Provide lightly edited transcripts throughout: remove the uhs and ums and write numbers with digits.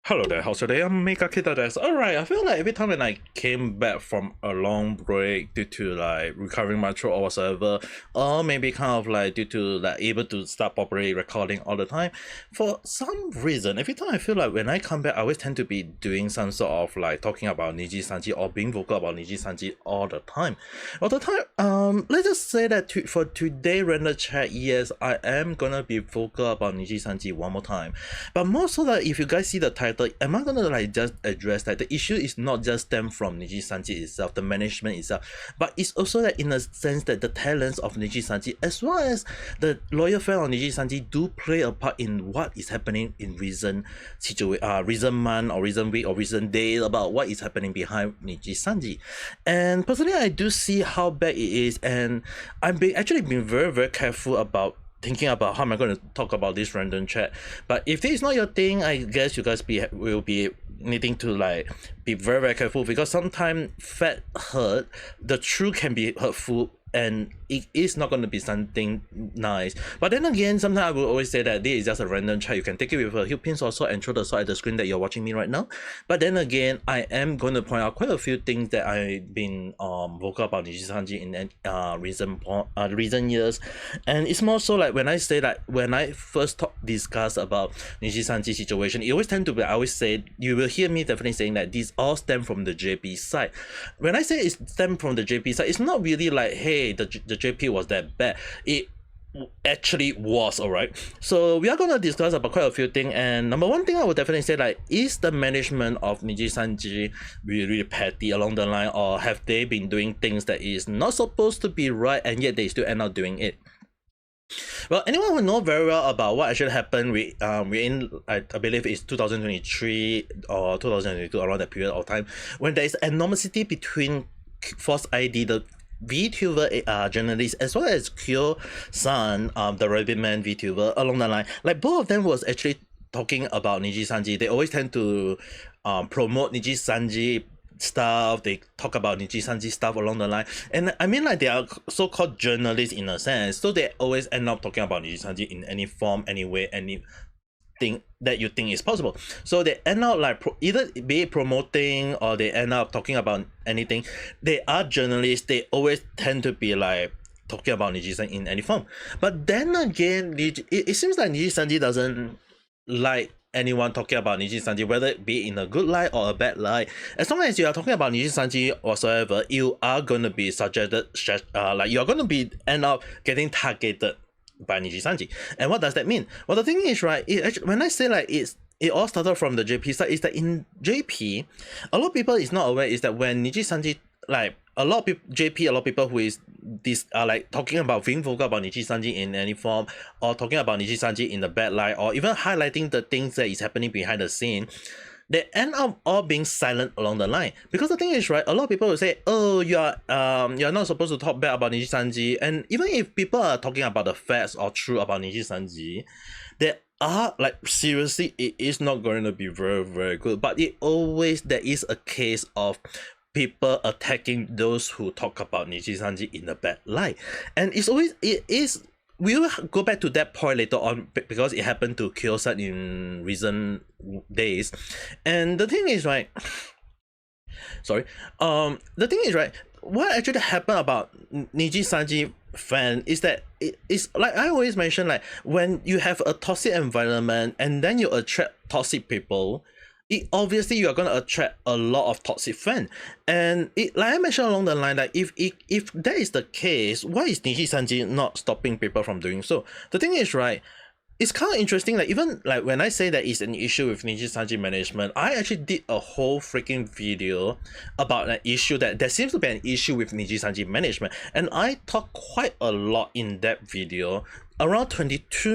Hello there, how's your day? I'm Mega Kita Desu. Alright, I feel like every time when I came back from a long break due to like recovering my throat or whatsoever, or maybe kind of like due to like able to start properly recording all the time, for some reason, every time I feel like when I come back, I always tend to be doing some sort of like talking about Nijisanji or being vocal about Nijisanji all the time. Let's just say that for today random chat, yes, I am gonna be vocal about Nijisanji one more time. But more so that if you guys see the title, am I gonna like just address that the issue is not just stem from Nijisanji itself, the management itself, but it's also that in a sense that the talents of Nijisanji as well as the loyal fan of Nijisanji do play a part in what is happening in recent recent month or recent week or recent day about what is happening behind Nijisanji. And personally, I do see how bad it is, and actually been very careful about thinking about how am I going to talk about this random chat. But if this is not your thing, I guess you guys will be needing to like be very careful, because sometimes fat hurt, the truth can be hurtful, and it is not going to be something nice. But then again, sometimes I will always say that this is just a random chat. You can take it with a huge pinch or so and throw the sword at the screen that you're watching me right now. But then again, I am going to point out quite a few things that I've been vocal about Nijisanji in recent years. And it's more so like when I say that when I first discuss about Nijisanji situation, it always tend to be, I always say, you will hear me definitely saying that these all stem from the JP side. When I say it stem from the JP side, it's not really like, hey, the JP was that bad. It actually was, alright. So we are gonna discuss about quite a few things, and number one thing I would definitely say, like, is the management of Nijisanji really petty along the line, or have they been doing things that is not supposed to be right and yet they still end up doing it? Well, anyone who know very well about what actually happened, I believe it's 2023 or 2022, around that period of time, when there is enormity between FalseEyeD, the VTuber journalist, as well as Khyo san, the Rabbit Man VTuber, along the line. Like, both of them was actually talking about Nijisanji. They always tend to promote Nijisanji stuff. They talk about Nijisanji stuff along the line, and I mean, like, they are so-called journalists in a sense, so they always end up talking about Nijisanji in any form, any way, anything that you think is possible. So they end up like either be it promoting, or they end up talking about anything. They are journalists. They always tend to be like talking about Nijisanji in any form. But then again, it seems like Nijisanji doesn't like anyone talking about Nijisanji, whether it be in a good light or a bad light. As long as you are talking about Nijisanji whatsoever, you are going to be subjected, like you're going to be end up getting targeted by Nijisanji. And what does that mean? Well, the thing is, right, when I say like it all started from the JP side, is that in JP, a lot of people is not aware is that when Nijisanji, like a lot of people, JP, a lot of people who is this are like talking about being vocal about Nijisanji in any form, or talking about Nijisanji in the bad light, or even highlighting the things that is happening behind the scene, they end up all being silent along the line. Because the thing is, right, a lot of people will say, oh, you're not supposed to talk bad about Nijisanji. And even if people are talking about the facts or true about Nijisanji, they are like, seriously, it is not going to be very good. But there is a case of people attacking those who talk about Nijisanji in a bad light. And we will go back to that point later on, because it happened to Khyo in recent days. And the thing is, right, the thing is, right, what actually happened about Nijisanji fan is that it's like I always mention, like, when you have a toxic environment and then you attract toxic people, obviously you are going to attract a lot of toxic fans. And like I mentioned along the line, like if that is the case, why is Nijisanji not stopping people from doing so? The thing is, right, it's kind of interesting. Like, even like when I say that it's an issue with Nijisanji management, I actually did a whole freaking video about an issue that there seems to be an issue with Nijisanji management, and I talk quite a lot in that video, around 22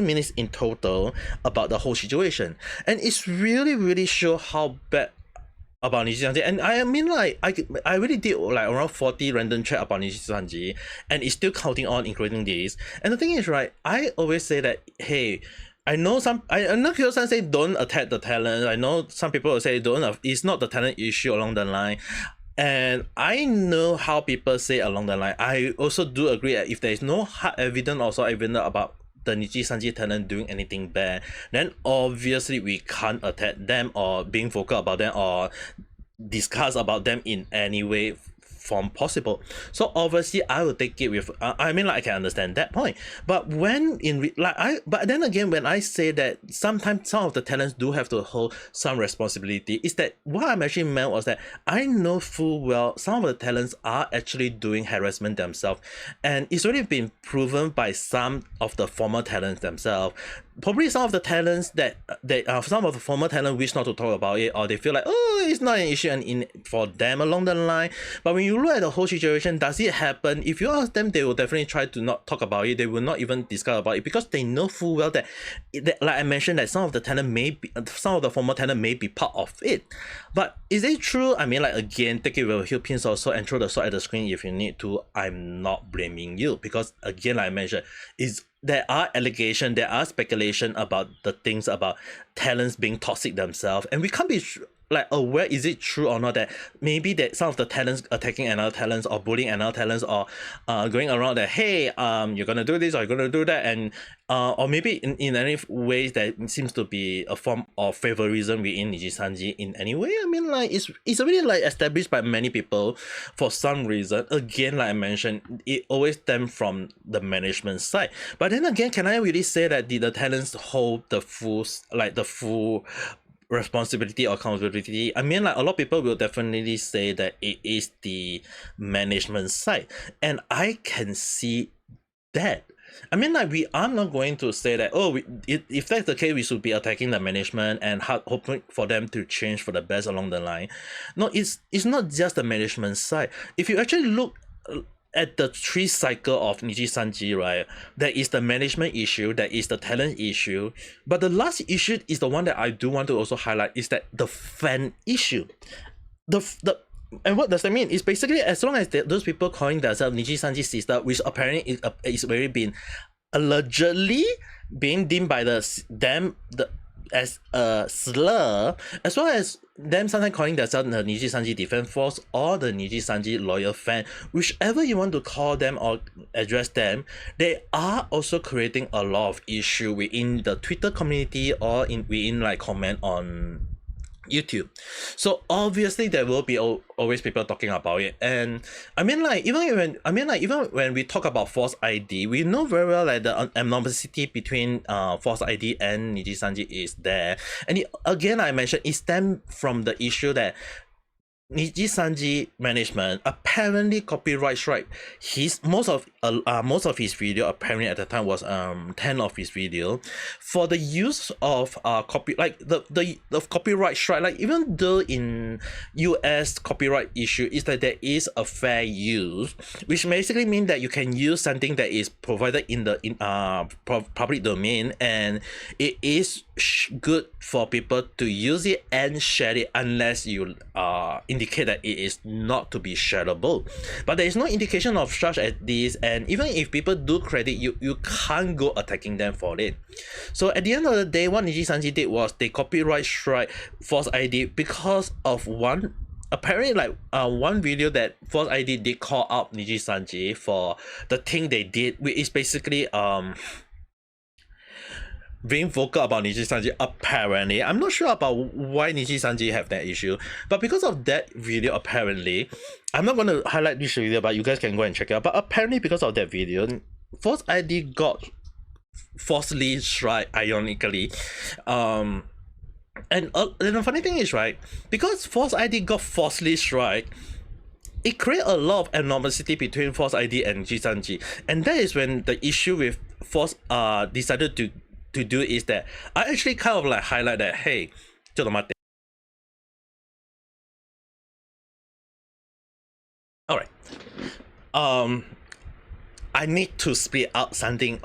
minutes in total, about the whole situation. And it's really show how bad about Nijisanji. And I mean, like, I really did like around 40 random chat about Nijisanji, and it's still counting on, including this. And the thing is, right, I always say that, hey, I know Khyo-san say don't attack the talent. I know some people will say it's not the talent issue along the line. And I know how people say along the line. I also do agree that if there is no hard evidence or so evidence about the Nijisanji talent doing anything bad, then obviously we can't attack them or being vocal about them or discuss about them in any way form possible. So obviously I will take it with I mean, like, I can understand that point, but when but then again, when I say that sometimes some of the talents do have to hold some responsibility, is that what I'm actually meant was that I know full well some of the talents are actually doing harassment themselves, and it's already been proven by some of the former talents themselves. Probably some of the talents that some of the former talent wish not to talk about it, or they feel like, oh, it's not an issue and for them along the line. But when you look at the whole situation, does it happen? If you ask them, they will definitely try to not talk about it. They will not even discuss about it because they know full well that like I mentioned, that some of the talent some of the former talent may be part of it. But is it true? I mean, like, again, take it with a huge pinch of salt and throw the salt at the screen if you need to. I'm not blaming you because, again, like I mentioned, there are allegations, there are speculation about the things about talents being toxic themselves, and we can't be like aware is it true or not that maybe that some of the talents attacking another talents or bullying another talents or going around that, hey, you're gonna do this or you're gonna do that, and or maybe in any ways that seems to be a form of favorism within Nijisanji in any way. I mean, like, it's already like established by many people for some reason. Again, like I mentioned, it always stems from the management side. But then again, can I really say that the talents hold the full responsibility or accountability? I mean, like, a lot of people will definitely say that it is the management side, and I can see that. I mean, like, I'm not going to say that, oh, if that's the case, we should be attacking the management and hoping for them to change for the best along the line. No, it's not just the management side. If you actually look at the three cycle of Nijisanji, right, there is the management issue, there is the talent issue, but the last issue is the one that I do want to also highlight, is that the fan issue. And what does that mean? It's basically, as long as those people calling themselves Nijisanji sister, which apparently is very been allegedly being deemed by them as a slur, as well as them sometimes calling themselves the Nijisanji Defense Force or the Nijisanji Loyal Fan, whichever you want to call them or address them, they are also creating a lot of issue within the Twitter community or within like comment on YouTube. So obviously there will be always people talking about it, and I mean, like, even when we talk about FalseEyeD, we know very well like the animosity between FalseEyeD and Nijisanji is there, and again, I mentioned it stems from the issue that Nijisanji Management apparently copyright strike most of his video. Apparently at the time was 10 of his video for the use of the copyright strike. Like, even though in US copyright issue is that there is a fair use, which basically means that you can use something that is provided in the public domain, and it is good for people to use it and share it unless you indicate that it is not to be shareable. But there is no indication of such as this, and even if people do credit you, you can't go attacking them for it. So at the end of the day, what Nijisanji did was they copyright strike FalseEyeD because of one video that FalseEyeD did call out Nijisanji for the thing they did, which is basically being vocal about Nijisanji. Apparently, I'm not sure about why Nijisanji have that issue, but because of that video, apparently, I'm not going to highlight this video, but you guys can go and check it out. But apparently, because of that video, FalseEyeD got falsely strike, ironically. And the funny thing is, right, because FalseEyeD got falsely strike, it created a lot of animosity between FalseEyeD and Nijisanji, and that is when the issue with False decided to do is that I actually kind of like highlight that, hey, alright, I need to split out something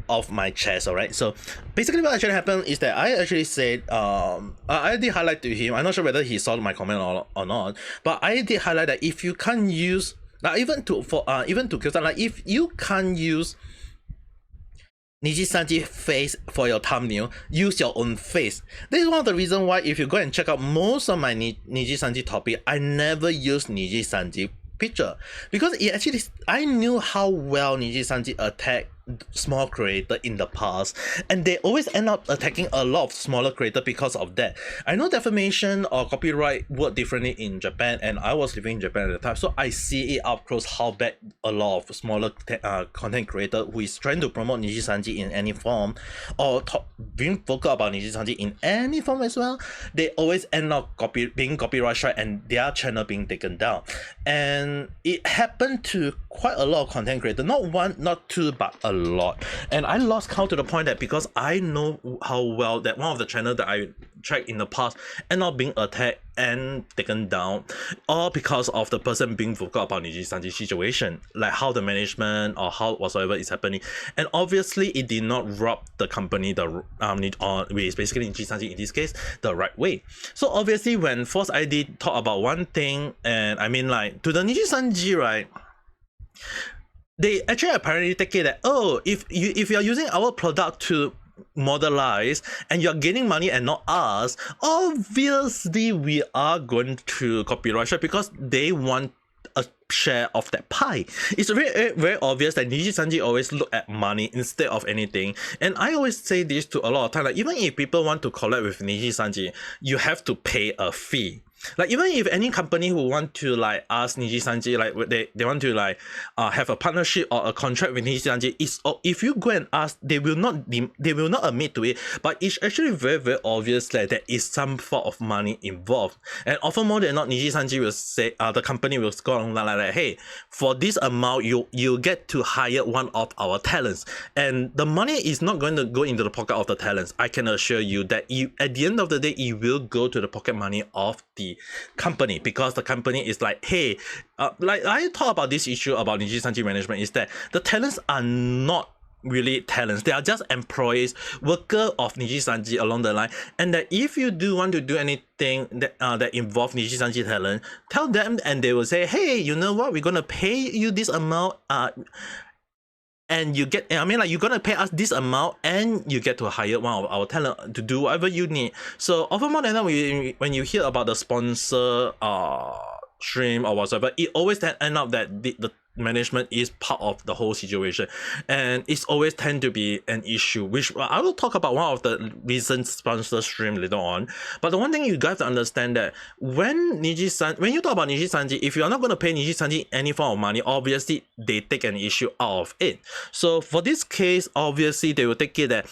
of my chest. Alright, so basically what actually happened is that I actually said I did highlight to him, I'm not sure whether he saw my comment or not, but I did highlight that if you can't use, like, even to Khyo, like, if you can't use Nijisanji face for your thumbnail, use your own face. This is one of the reasons why, if you go and check out most of my Nijisanji topic, I never use Nijisanji picture, because it actually, I knew how well Nijisanji attacked small creator in the past, and they always end up attacking a lot of smaller creator because of that. I know defamation or copyright work differently in Japan, and I was living in Japan at the time, so I see it up close how bad a lot of smaller content creator who is trying to promote Nijisanji in any form or being vocal about Nijisanji in any form as well, they always end up being copyright strike and their channel being taken down. And it happened to quite a lot of content creators, not one, not two, but a lot. And I lost count to the point that because I know how well that one of the channels that I tracked in the past end up being attacked and taken down, all because of the person being vocal about Nijisanji situation, like how the management or how whatsoever is happening. And obviously it did not rub the company the which is basically Nijisanji in this case the right way. So obviously when FalseEyeD talk about one thing, and I mean like to the Nijisanji, right, they actually apparently take it that, oh, if you're using our product to modelize and you're gaining money and not us, obviously we are going to copyright strike because they want a share of that pie. It's very, very obvious that Nijisanji always look at money instead of anything. And I always say this to a lot of time, like even if people want to collab with Nijisanji, you have to pay a fee. Like even if any company who want to like ask Nijisanji, like they want to like have a partnership or a contract with Nijisanji, is if you go and ask, they will not admit to it, but it's actually very, very obvious that there is some form of money involved. And often more than not, Nijisanji will say, the company will go on like, hey, for this amount you get to hire one of our talents, and the money is not going to go into the pocket of the talents. I can assure you that at the end of the day it will go to the pocket money of the company, because the company is like, hey, like I talk about this issue about Nijisanji Management, is that the talents are not really talents, they are just employees, worker of Nijisanji along the line. And that if you do want to do anything that involve Nijisanji talent, tell them and they will say, hey, you know what, we're gonna pay you this amount, and you get, I mean like, you're gonna pay us this amount and you get to hire one of our talent to do whatever you need. So often more than that, when you hear about the sponsor stream or whatever, it always end up that the management is part of the whole situation, and it's always tend to be an issue, which I will talk about one of the recent sponsor stream later on. But the one thing you guys to understand that when you talk about Nijisanji, if you're not going to pay Nijisanji any form of money, obviously they take an issue out of it. So for this case, obviously they will take it that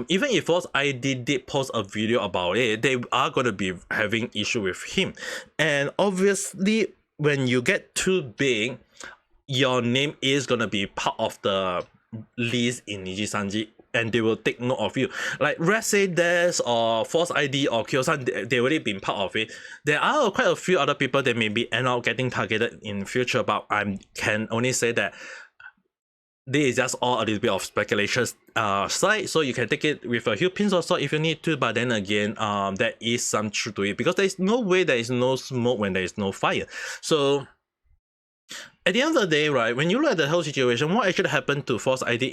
even if FalseEyeD did post a video about it, they are going to be having issue with him. And obviously when you get too big, your name is gonna be part of the list in Nijisanji, and they will take note of you. Like Rev Say Desu or FalseEyeD or Khyo, they already been part of it. There are quite a few other people that maybe end up getting targeted in future, but I can only say that this is just all a little bit of speculation side, so you can take it with a huge pinch of salt if you need to. But then again, there is some truth to it, because there is no way there is no smoke when there is no fire. So at the end of the day, right, when you look at the whole situation, what actually happened to FalseEyeD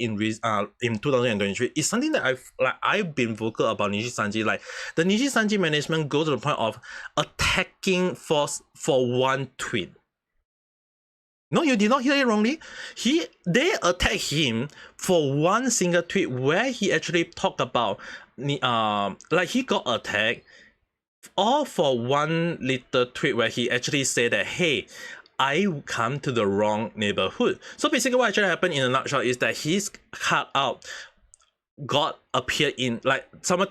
in 2023 is something that I've been vocal about Nijisanji. Like the Nijisanji management go to the point of attacking Force for one tweet. No, you did not hear it wrongly. They attacked him for one single tweet where he actually talked about like he got attacked, all for one little tweet where he actually said that, hey, I come to the wrong neighborhood. So basically what actually happened in a nutshell is that his cutout got appeared in, like someone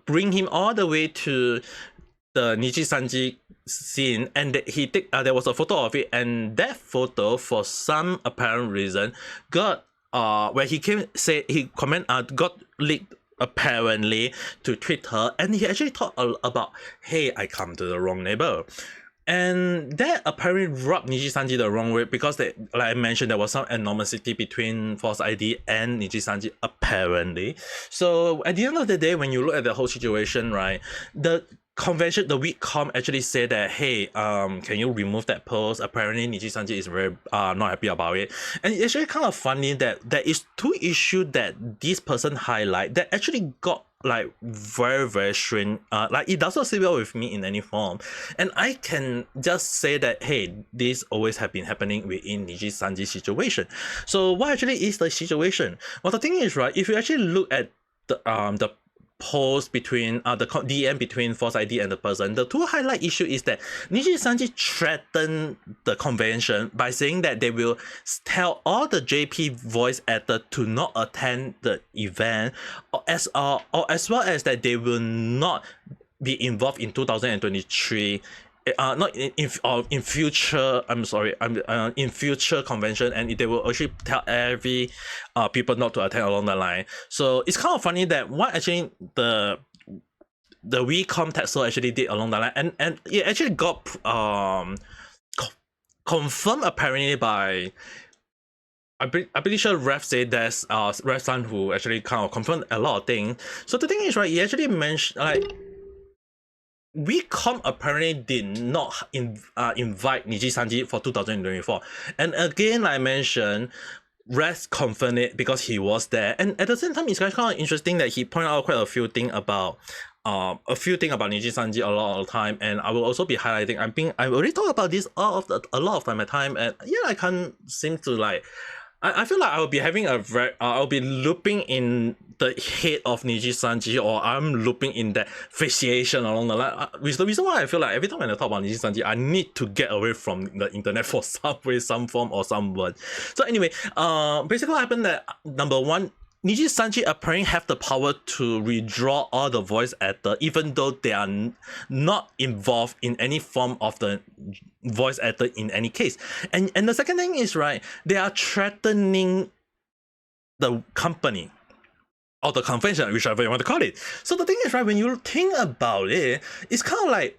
bring him all the way to the Nijisanji scene, and there was a photo of it, and that photo for some apparent reason got where he got leaked apparently to Twitter, and he actually talked about, hey, I come to the wrong neighbor. And that apparently rubbed Nijisanji the wrong way, because like I mentioned, there was some animosity between FalseEyeD and Nijisanji apparently. So at the end of the day, when you look at the whole situation, right, the VidCom actually said that, hey, can you remove that post? Apparently Nijisanji is very not happy about it. And it's actually kind of funny that there is two issues that this person highlight that actually got like very strange. Like it does not sit well with me in any form, and I can just say that hey, this always have been happening within Nijisanji situation. So what actually is the situation? Well, the thing is, right, if you actually look at the post between the DM between FalseEyeD and the person, the two highlight issue is that Nijisanji threatened the convention by saying that they will tell all the JP voice actor to not attend the event, or as well as that they will not be involved in 2023. Not in future. I'm sorry. In future convention, and they will actually tell every people not to attend along the line. So it's kind of funny that what actually the WeCom Tetsuo actually did along the line, and it actually got confirmed apparently by. I'm pretty sure Rev Say Desu, Rev San, who actually kind of confirmed a lot of things. So the thing is, right, he actually mentioned like. WeCom apparently did not invite Nijisanji for 2024. And again, like I mentioned, Rev confirmed it because he was there. And at the same time, it's kind of interesting that he pointed out quite a few things about Nijisanji a lot of the time. And I will also be highlighting. I already talked about this a lot of my time, and yeah, I can't seem to like. I feel like I'll be having I'll be looping in the head of Nijisanji, or I'm looping in that fixation along the line. Which is the reason why I feel like every time when I talk about Nijisanji, I need to get away from the internet for some way, some form, or some word. So anyway, basically what happened that number one, Nijisanji apparently have the power to redraw all the voice actor, even though they are not involved in any form of the voice actor in any case. And the second thing is, right, they are threatening the company or the convention, whichever you want to call it. So the thing is, right, when you think about it, it's kind of like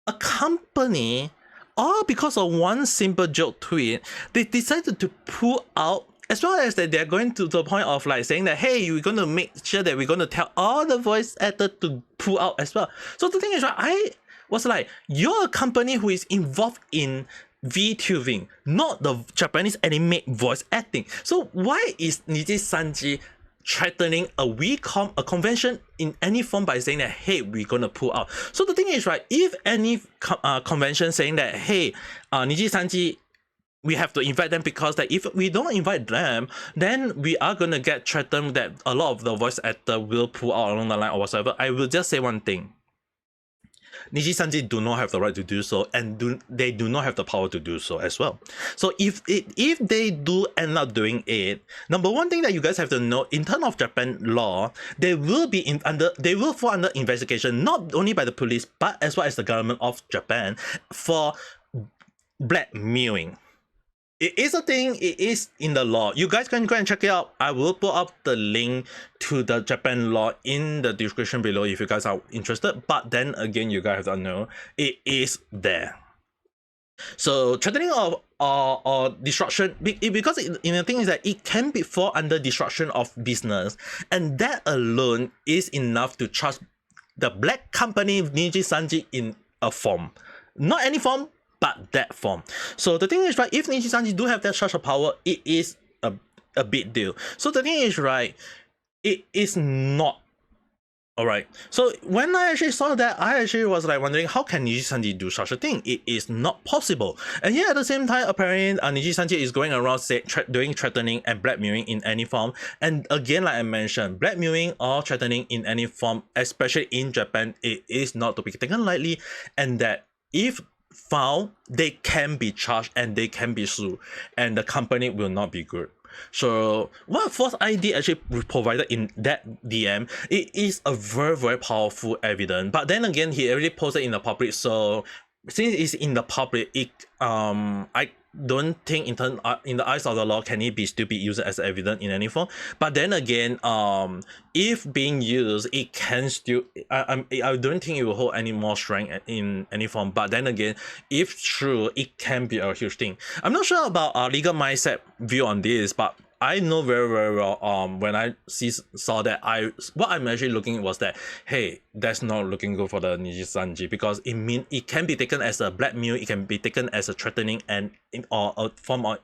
a company, all because of one simple joke tweet, they decided to pull out. As well as that they're going to the point of like saying that, hey, we're going to make sure that we're going to tell all the voice actors to pull out as well. So the thing is, right, I was like, you're a company who is involved in VTubing, not the Japanese anime voice acting. So why is Nijisanji threatening a convention in any form by saying that, hey, we're going to pull out? So the thing is, right, if any convention saying that, hey, Nijisanji, we have to invite them, because that if we don't invite them, then we are gonna get threatened that a lot of the voice actor will pull out along the line or whatsoever. I will just say one thing. Nijisanji do not have the right to do so, and they do not have the power to do so as well. So if they do end up doing it, number one thing that you guys have to know, in terms of Japan law, they will fall under investigation, not only by the police but as well as the government of Japan for blackmailing. It is a thing, it is in the law. You guys can go and check it out. I will put up the link to the Japan law in the description below if you guys are interested. But then again, you guys have to know, it is there. So threatening or destruction, because the thing is that it can fall under destruction of business, and that alone is enough to charge the black company Nijisanji in a form. Not any form, but that form. So the thing is, right, if Nijisanji do have that such a power, it is a big deal. So the thing is, right, it is not. Alright, so when I actually saw that, I actually was like wondering, how can Nijisanji do such a thing? It is not possible. And yet at the same time, apparently Nijisanji is going around doing threatening and blackmailing in any form. And again, like I mentioned, blackmailing or threatening in any form, especially in Japan, it is not to be taken lightly, and that if found, they can be charged and they can be sued, and the company will not be good. So what FalseEyeD actually provided in that DM, it is a very powerful evidence. But then again, he already posted in the public, so since it's in the public, it I don't think in the eyes of the law can it still be used as evidence in any form. But then again, if being used, it can still I don't think it will hold any more strength in any form. But then again, if true, it can be a huge thing. I'm not sure about our legal mindset view on this, but I know very very well. When I saw that, what I'm actually looking was that, hey, that's not looking good for the Nijisanji, because it can be taken as a blackmail, it can be taken as a threatening and or a form of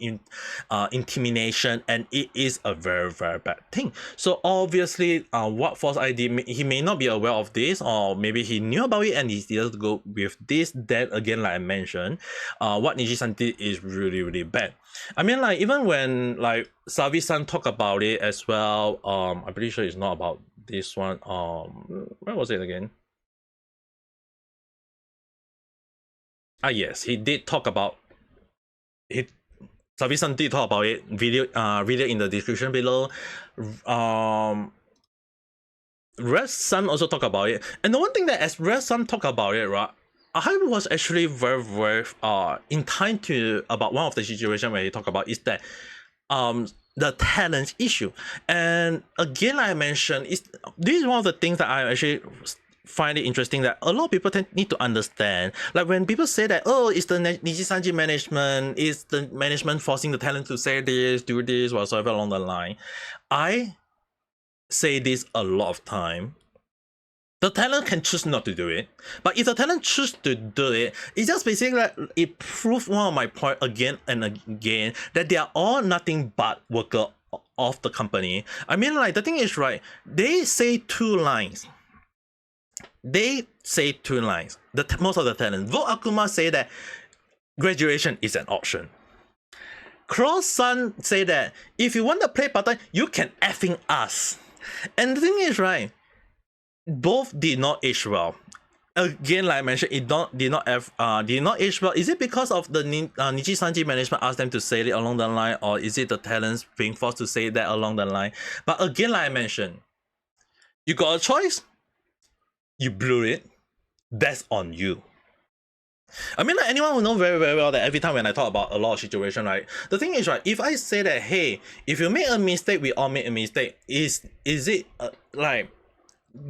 intimidation, and it is a very very bad thing. So obviously, what FalseEyeD, he may not be aware of this, or maybe he knew about it and he decided to go with this. Then again, like I mentioned, what Nijisanji did is really really bad. I mean, like, even when like Savi-san talk about it as well, I'm pretty sure it's not about this one. Where was it again? Yes, he did talk about it. Savi-san did talk about it. Video in the description below. Rev-san also talk about it, and the one thing that as Rev-san talk about it, right, I was actually very very in time to about one of the situation where he talk about is that the talent issue. And again, like I mentioned, this is one of the things that I actually find it interesting, that a lot of people need to understand. Like when people say that, oh, it's the Nijisanji management, is the management forcing the talent to say this, do this, whatsoever along the line. I say this a lot of time. The talent can choose not to do it, but if the talent choose to do it, it's just basically like it proves one of my point again and again, that they are all nothing but worker of the company. I mean, like, the thing is, right, they say two lines. Most of the talent. Vote Akuma say that graduation is an option. Cross-san say that if you want to play part-time, you can effing ask. And the thing is, right, both did not age well. Again, like I mentioned, it did not age well. Is it because of the Nijisanji management asked them to say it along the line, or is it the talents being forced to say that along the line? But again, like I mentioned, you got a choice, you blew it, that's on you. I mean, like, anyone who knows very very well that every time when I talk about a lot of situation, right, the thing is, right, if I say that, hey, if you make a mistake, we all make a mistake, is it like,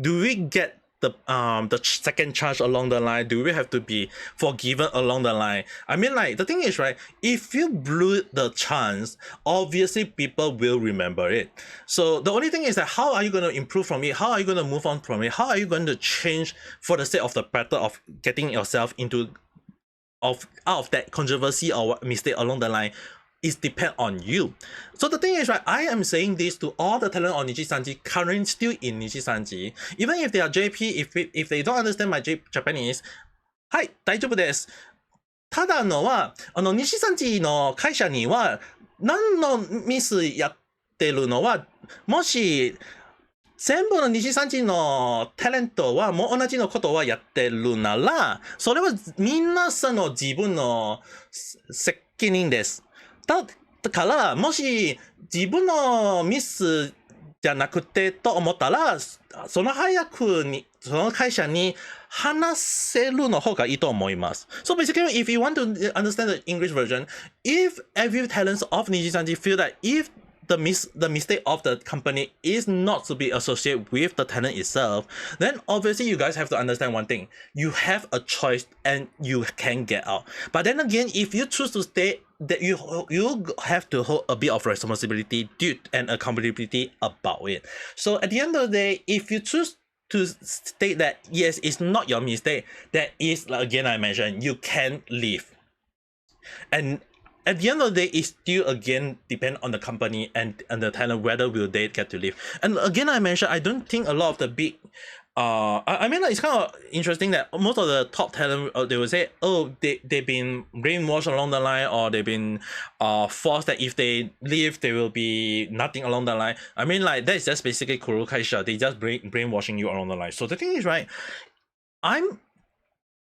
do we get the second chance along the line? Do we have to be forgiven along the line? I mean, like, the thing is, right, if you blew the chance, obviously people will remember it. So the only thing is that, how are you going to improve from it? How are you going to move on from it? How are you going to change for the sake of the better of getting yourself out of that controversy or mistake along the line? Is depend on you. So the thing is, right, I am saying this to all the talent on Nijisanji currently still in Nijisanji. Even if they are JP, if they don't understand my Japanese, はい、大丈夫です。ただは、Nijisanji の会社には何のミスやってるのは、もし全部のNijisanjiのタレントはもう同じのことはやってるなら、それは皆さんの自分の責任です。だから、もし自分のミスじゃなくてと思ったら、その早くにその会社に話せるの方がいいと思います。So basically, if you want to understand the English version, if every talent of Nijisanji feel that if the mistake of the company is not to be associated with the talent itself, then obviously you guys have to understand one thing. You have a choice and you can get out. But then again, if you choose to stay, that you have to hold a bit of responsibility and accountability about it. So at the end of the day, if you choose to state that yes, it's not your mistake, that is, like, again I mentioned, you can leave. And at the end of the day, it still again depend on the company and the talent whether will they get to leave. And again, I mentioned, I don't think a lot of the big I mean, like, it's kind of interesting that most of the top talent, they will say, oh, they've been brainwashed along the line, or they've been forced that if they leave, there will be nothing along the line. I mean, like, that's just basically Kurokaisha. They just brainwashing you along the line. So the thing is, right, I'm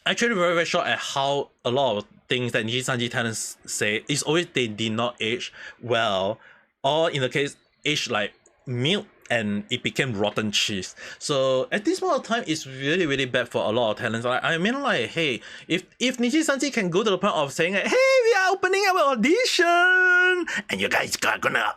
actually very very shocked at how a lot of things that Nijisanji talents say is always they did not age well, or in the case age like milk and it became rotten cheese. So at this point of time, it's really really bad for a lot of talents. I mean, like, hey, if Nijisanji can go to the point of saying, hey, we are opening up an audition and you guys are gonna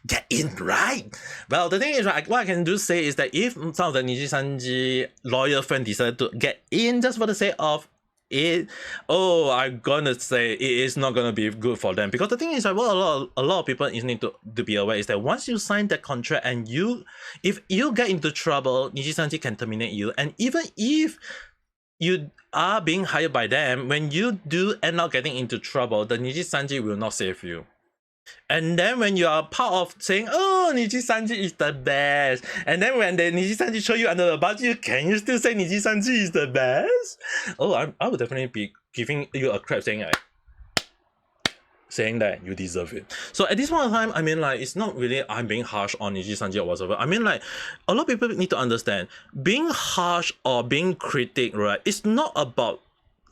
get in, right? Well, the thing is, right, what I can do say is that if some of the Nijisanji loyal friends decided to get in just for the sake of I'm gonna say it is not gonna be good for them, because the thing is that what a lot of people need to be aware is that once you sign that contract and if you get into trouble, Nijisanji can terminate you, and even if you are being hired by them, when you do end up getting into trouble, the Nijisanji will not save you. And then when you are part of saying, oh, Nijisanji is the best, and then when the Nijisanji throw you under the bus, can you still say Nijisanji is the best? Oh, I would definitely be giving you a crap saying that you deserve it. So at this point of time, I mean, like, it's not really I'm being harsh on Nijisanji or whatever. I mean, like, a lot of people need to understand, being harsh or being critic, right, it's not about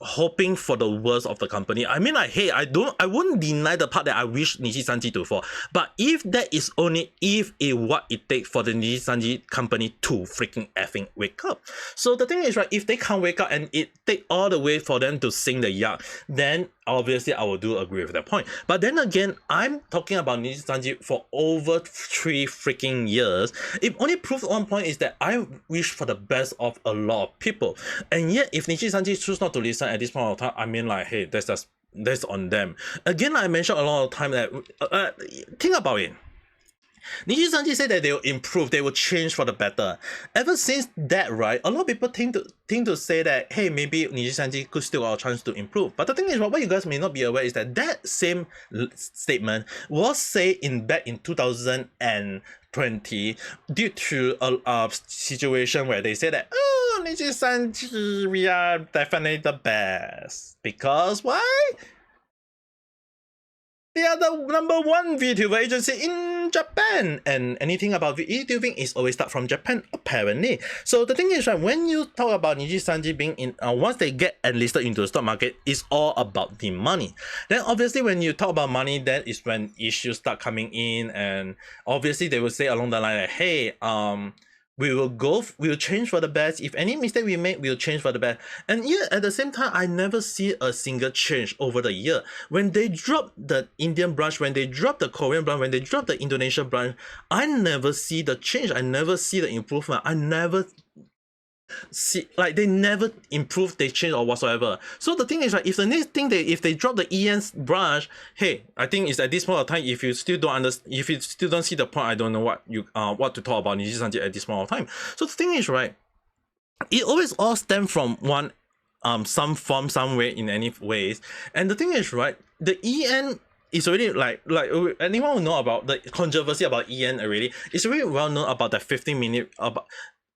hoping for the worst of the company. I mean, like, hey, I wouldn't deny the part that I wish Nijisanji to fall, but if that is only if what it takes for the Nijisanji company to freaking effing wake up. So the thing is, right, if they can't wake up and it take all the way for them to sing the yak, then obviously I will do agree with that point. But then again, I'm talking about Nijisanji for over 3 freaking years. It only proves one point is that I wish for the best of a lot of people, and yet if Nijisanji choose not to listen at this point of time, I mean, like, hey, that's on them. Again, I mentioned a lot of time that think about it. Nijisanji said that they will improve, they will change for the better. Ever since that, right, a lot of people think to say that, hey, maybe Nijisanji could still have a chance to improve. But the thing is, what you guys may not be aware is that that same statement was said back in 2020 due to a situation where they said that, oh, Nijisanji, we are definitely the best. Because why? They are the #1 VTuber agency in Japan, and anything about VTubing is always start from Japan, apparently. So the thing is, right, when you talk about Nijisanji being in, once they get enlisted into the stock market, it's all about the money. Then obviously when you talk about money, that is when issues start coming in, and obviously they will say along the line like, hey, we will change for the best. If any mistake we make, we'll change for the best. And yet at the same time, I never see a single change over the year. When they drop the Indian branch, when they drop the Korean branch, when they drop the Indonesian branch, I never see the change. I never see the improvement. I never see, like, they never improve, they change or whatsoever. So the thing is, like, if the next thing if they drop the EN branch, hey, I think it's at this point of time, if you still don't understand, if you still don't see the point, I don't know what to talk about Nijisanji at this point of time. So the thing is, right, it always all stems from one some form, some way, in any ways. And the thing is, right, the EN is already like anyone will know about the controversy about EN already. It's really well known about the 15-minute about.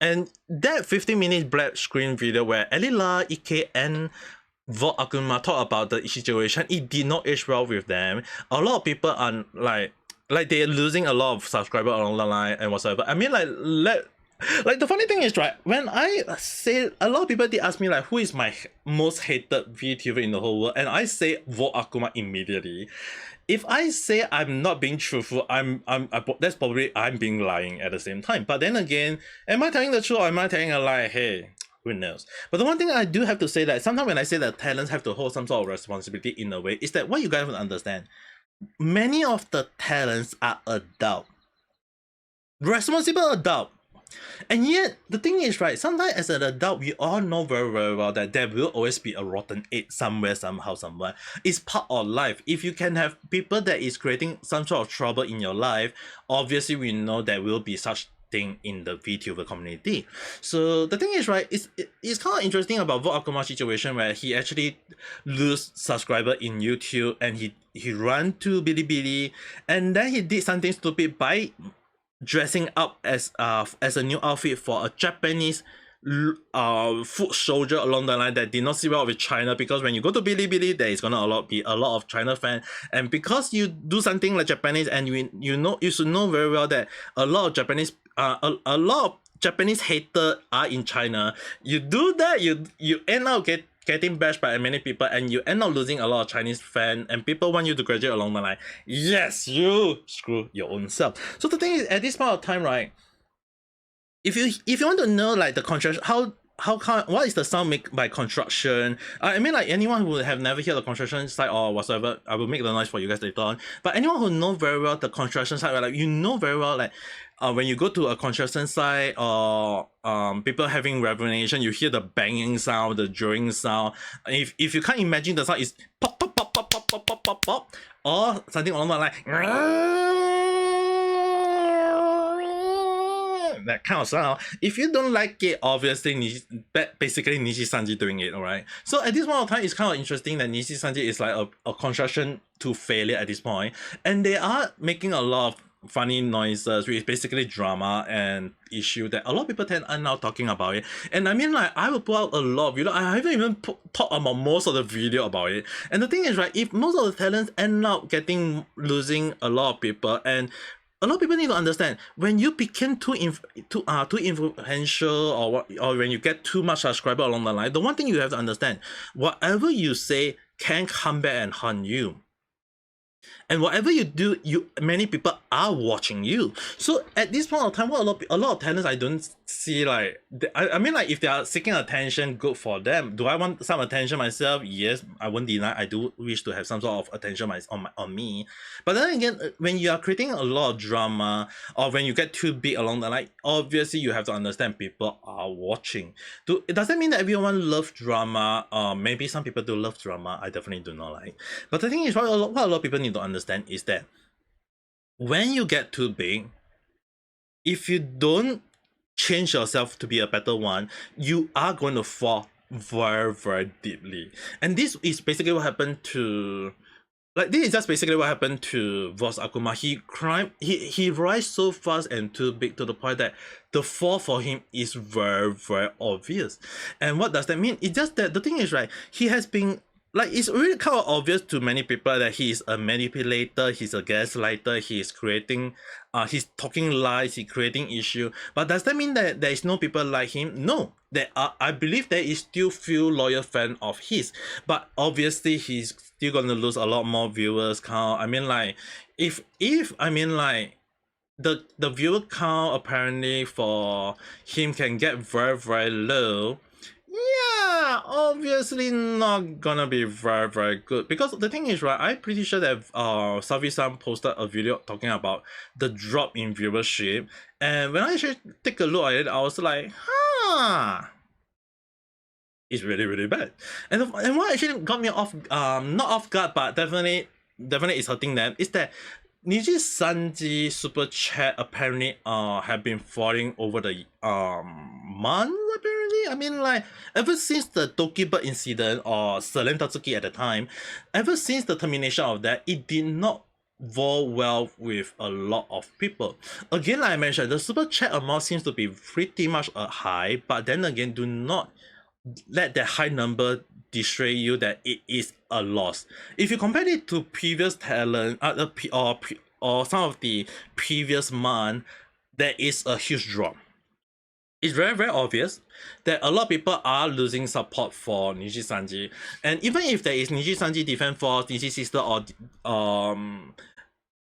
And that 15-minute black screen video where Elila, Ike, and Vought Akuma talk about the situation, it did not age well with them. A lot of people are like they're losing a lot of subscribers along the line and whatsoever. I mean, like the funny thing is, right, when I say, a lot of people did ask me like, who is my most hated VTuber in the whole world, and I say Vought Akuma immediately. If I say I'm not being truthful, that's probably I'm being lying at the same time. But then again, am I telling the truth or am I telling a lie? Hey, who knows? But the one thing I do have to say that sometimes when I say that talents have to hold some sort of responsibility in a way, is that what you guys will understand. Many of the talents are adult, responsible adult. And yet, the thing is, right, sometimes as an adult, we all know very, very well that there will always be a rotten egg somewhere, somehow, somewhere. It's part of life. If you can have people that is creating some sort of trouble in your life, obviously we know there will be such thing in the VTuber community. So the thing is, right, it's kind of interesting about Vought Akuma's situation where he actually lose subscriber in YouTube, and he ran to Bilibili, and then he did something stupid by dressing up as a new outfit for a Japanese foot soldier along the line that did not sit well with China, because when you go to Bilibili, there is gonna be a lot of China fans, and because you do something like Japanese, and you should know very well that a lot of Japanese haters are in China. You do that, you end up getting bashed by many people, and you end up losing a lot of Chinese fans, and people want you to graduate along the line. Yes, you screw your own self. So the thing is, at this point of time, right, if you want to know like the contrast, how what is the sound made by construction? I mean, like anyone who have never heard the construction side or whatsoever, I will make the noise for you guys later on. But anyone who know very well the construction side, right, like you know very well, like when you go to a construction site or people having revelation, you hear the banging sound, the drilling sound. If you can't imagine the sound is pop pop pop pop pop pop pop pop pop, or something along the line. That kind of sound. If you don't like it, obviously basically Nijisanji doing it, alright? So at this point of time, it's kind of interesting that Nijisanji is like a construction to failure at this point, and they are making a lot of funny noises, which is basically drama and issue that a lot of people are now talking about it. And I mean, like, I will put out a lot of video. I haven't even talked about most of the video about it. And the thing is, right, if most of the talents end up losing a lot of people, and a lot of people need to understand, when you become too influential, or when you get too much subscriber along the line, the one thing you have to understand, whatever you say can come back and haunt you. And whatever you do, many people are watching you. So at this point of time, what a lot of talents I don't see, like, I mean, like, if they are seeking attention, good for them. Do I want some attention myself? Yes, I won't deny. I do wish to have some sort of attention on me. But then again, when you are creating a lot of drama, or when you get too big along the line, obviously you have to understand people are watching. Does that mean that everyone loves drama? Maybe some people do love drama. I definitely do not like. But the thing is, what a lot of people need to understand is that when you get too big, if you don't change yourself to be a better one, you are going to fall very, very deeply. And this is basically what happened to, like, this is just basically what happened to Voss Akuma. He rise so fast and too big to the point that the fall for him is very, very obvious. And what does that mean? It's just that the thing is, right, he has been, like, it's really kind of obvious to many people that he is a manipulator, he's a gaslighter, he's creating, he's talking lies, he's creating issue. But does that mean that there is no people like him? No. I believe there is still few loyal fans of his. But obviously he's still gonna lose a lot more viewers count. I mean, like, if I mean, like, the viewer count apparently for him can get very, very low. Yeah, obviously not gonna be very, very good. Because the thing is, right, I'm pretty sure that Savi-san posted a video talking about the drop in viewership. And when I actually take a look at it, I was like, it's really, really bad. And what actually got me off, not off guard, but definitely is hurting them, is that Nijisanji super chat apparently have been falling over the months, apparently. I mean, like, ever since the Tokibird incident, or Selen Tatsuki at the time, ever since the termination of that, it did not vote well with a lot of people. Again, like I mentioned, the super chat amount seems to be pretty much a high, but then again, do not let that high number dissuade you that it is a loss. If you compare it to previous talent, or some of the previous month, there is a huge drop. It's very, very obvious that a lot of people are losing support for Nijisanji. And even if there is Nijisanji Defense Force, Niji Sister, or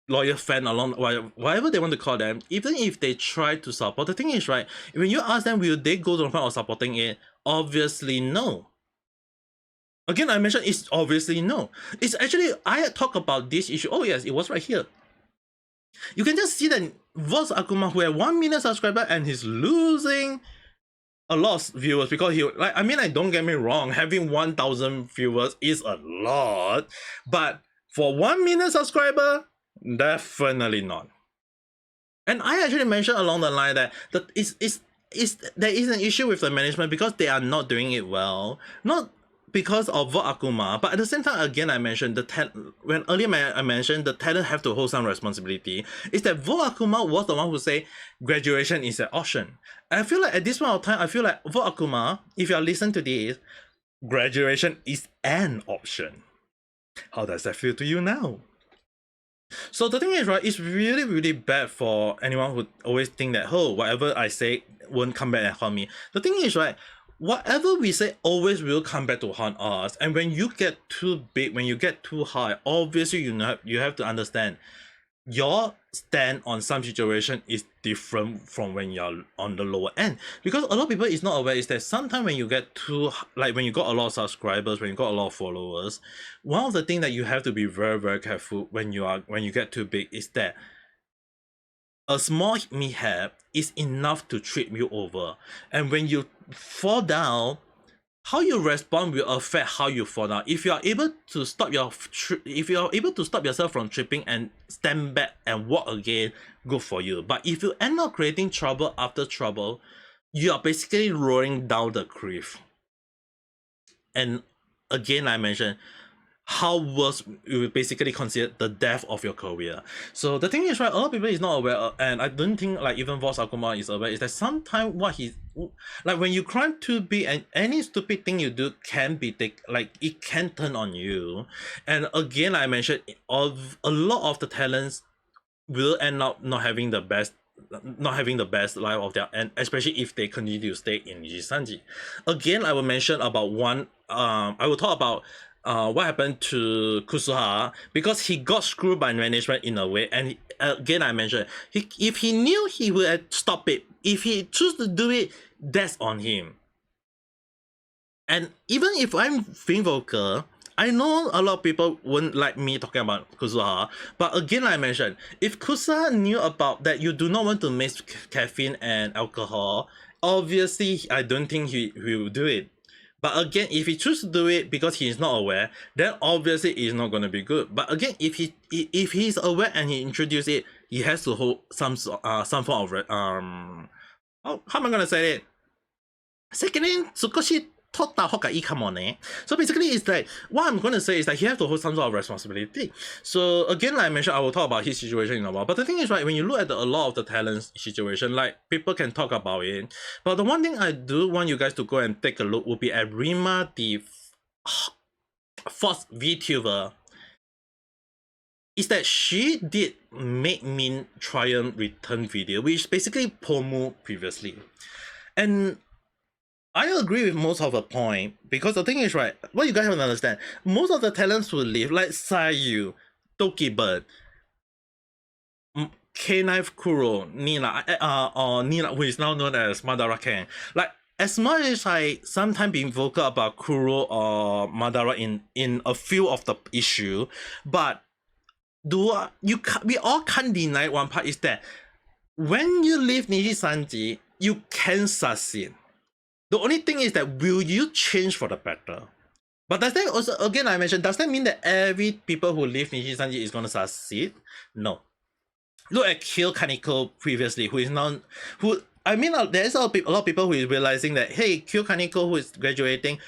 loyal fan along, whatever they want to call them, even if they try to support, the thing is, right, when you ask them, will they go to the point of supporting it? Obviously no. Again, I mentioned it's obviously no. It's actually, I had talked about this issue. Oh yes, it was right here. You can just see that Voss Akuma, who had 1 million subscribers, and he's losing a lot of viewers, because he, like, I mean, like, don't get me wrong, having 1,000 viewers is a lot, but for 1 million subscriber, definitely not. And I actually mentioned along the line that there is an issue with the management because they are not doing it well, not because of Voss Akuma, but at the same time, again, I mentioned I mentioned the talent have to hold some responsibility. Is that Voss Akuma was the one who say graduation is an option. I feel like at this point of time, I feel like Voss Akuma, if you are listening to this, graduation is an option. How does that feel to you now? So the thing is, right, it's really, really bad for anyone who always think that, oh, whatever I say won't come back and haunt me. The thing is, right, whatever we say always will come back to haunt us. And when you get too big, when you get too high, obviously you have to understand your stand on some situation is different from when you're on the lower end, because a lot of people is not aware is that sometimes when you get too, like when you got a lot of subscribers, when you got a lot of followers, one of the things that you have to be very, very careful when you get too big is that a small mishap is enough to trip you over. And when you fall down, how you respond will affect how you fall down. If you are able to stop yourself from tripping and stand back and walk again, good for you. But if you end up creating trouble after trouble, you are basically rolling down the cliff. And again, I mentioned how worse you will basically consider the death of your career. So the thing is, right, a lot of people is not aware, and I don't think like even Voss Akuma is aware, is that sometimes what he's like, when you climb too big and any stupid thing you do can be it can turn on you. And again, I mentioned of a lot of the talents will end up not having the best life of their, and especially if they continue to stay in Nijisanji. Again, I will mention about one, I will talk about what happened to Kusuha, because he got screwed by management in a way. And again, I mentioned, if he knew, he would stop it. If he choose to do it, that's on him. And even if I'm being vocal, I know a lot of people wouldn't like me talking about Kusuha, but again, I mentioned, if Kusuha knew about that you do not want to mix caffeine and alcohol, obviously I don't think he will do it. But again, if he chooses to do it because he is not aware, then obviously it's not going to be good. But again, if he's aware and he introduced it, he has to hold some form of how am I going to say it? Second, so basically, it's like, what I'm going to say is that he has to hold some sort of responsibility. So again, like I mentioned, I will talk about his situation in a while. But the thing is, right, when you look at a lot of the talents situation, like people can talk about it. But the one thing I do want you guys to go and take a look would be at Rima, the first VTuber, is that she did Maid Triumph return video, which basically Pomu previously. And I agree with most of the point, because the thing is, right, what you guys have to understand, most of the talents will leave, like Sayu, Tokibird, K-Knife Kuro, Nina, or Nina, who is now known as Madara Ken. Like, as much as I sometimes being vocal about Kuro or Madara in a few of the issue, but we all can't deny one part is that when you leave Nijisanji, you can succeed. The only thing is that will you change for the better? But does that also, again, I mentioned, does that mean that every people who leave Nijisanji is going to succeed? No. Look at Khyo Kaneko previously, who is now, there's a lot of people who is realizing that, hey, Khyo Kaneko who is graduating,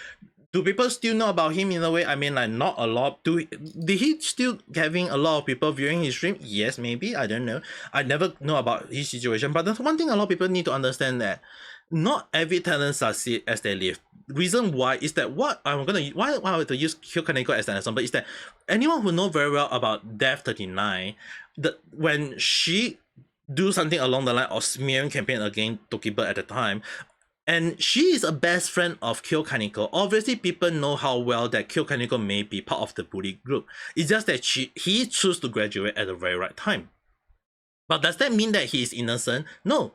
do people still know about him in a way? I mean, like, not a lot. Did he still having a lot of people viewing his stream? Yes, maybe. I don't know. I never know about his situation. But that's one thing a lot of people need to understand, that not every talent succeed as they live. Reason why is that why I want to use Khyo Kaneko as an example is that anyone who know very well about Death 39, when she do something along the line of smearing campaign against Tokibird at the time, and she is a best friend of Khyo Kaneko, obviously people know how well that Khyo Kaneko may be part of the bully group. It's just that he chose to graduate at the very right time. But does that mean that he is innocent? No.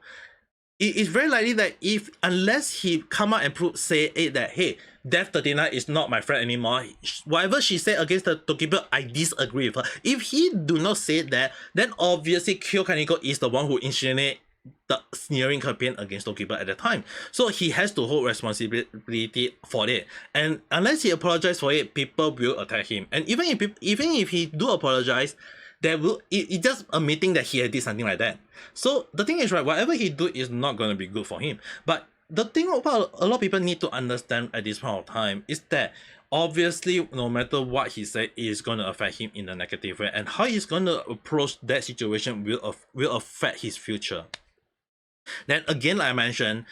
It is very likely that unless he come out and say that, hey, Death 39 is not my friend anymore, whatever she said against the Tokibird, I disagree with her. If he do not say that, then obviously Khyo Kaneko is the one who initiated the sneering campaign against Tokibird at the time. So he has to hold responsibility for it. And unless he apologizes for it, people will attack him. And even if he do apologize, it's just admitting that he had did something like that. So the thing is, right, whatever he do is not going to be good for him. But the thing about a lot of people need to understand at this point of time is that obviously no matter what he said, it is going to affect him in a negative way, and how he's going to approach that situation will affect his future. Then again, like I mentioned,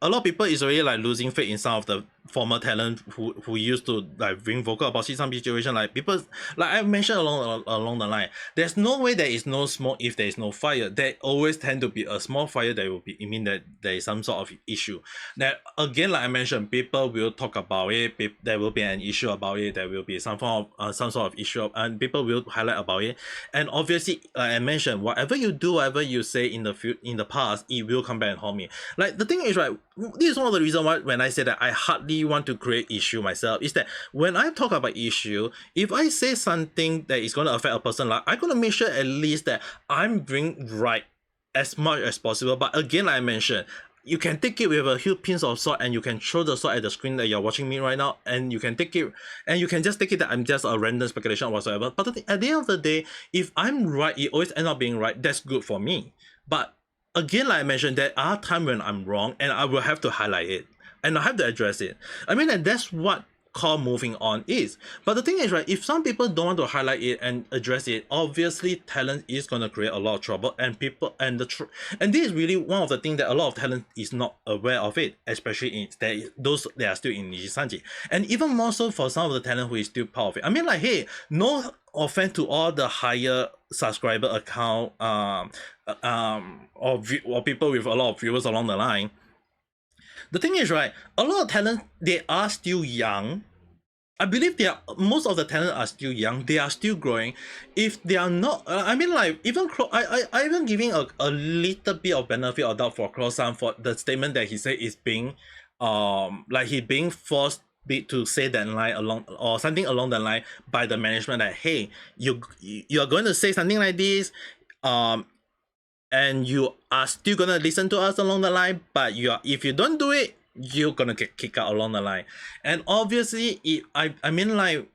a lot of people is already like losing faith in some of the former talent who used to like bring vocal about some situation. Like people, like I mentioned along the line, there's no way there is no smoke if there is no fire. There always tend to be a small fire that will be, it mean that there is some sort of issue. That again, like I mentioned, people will talk about it. There will be an issue about it. There will be some form of some sort of issue, and people will highlight about it. And obviously, like I mentioned, whatever you do, whatever you say in the past, it will come back and haunt me. Like the thing is, right, this is one of the reasons why when I say that I hardly want to create issue myself, is that when I talk about issue, if I say something that is going to affect a person, like I'm going to make sure at least that I'm being right as much as possible. But again, like I mentioned, you can take it with a huge pinch of salt, and you can throw the salt at the screen that you're watching me right now, and you can take it, and you can just take it that I'm just a random speculation or whatsoever. But at the end of the day, if I'm right, it always ends up being right. That's good for me. But again, like I mentioned, there are times when I'm wrong, and I will have to highlight it, and I have to address it. I mean, and that's what called moving on is. But the thing is, right, if some people don't want to highlight it and address it, obviously talent is going to create a lot of trouble, and people and and this is really one of the things that a lot of talent is not aware of it, especially in those that are still in Nijisanji, and even more so for some of the talent who is still part of it. I mean, like, hey, no offense to all the higher subscriber account or people with a lot of viewers along the line. The thing is, right, a lot of talent, they are still young. I believe most of the talent are still young. They are still growing. If they are not, I mean, like, even I even giving a little bit of benefit of doubt for Cos I for the statement that he said is being, like he being forced to say that line along or something along the line by the management that, hey, you're going to say something like this, and you are still gonna listen to us along the line, but if you don't do it, you're gonna get kicked out along the line. And obviously, I mean, like,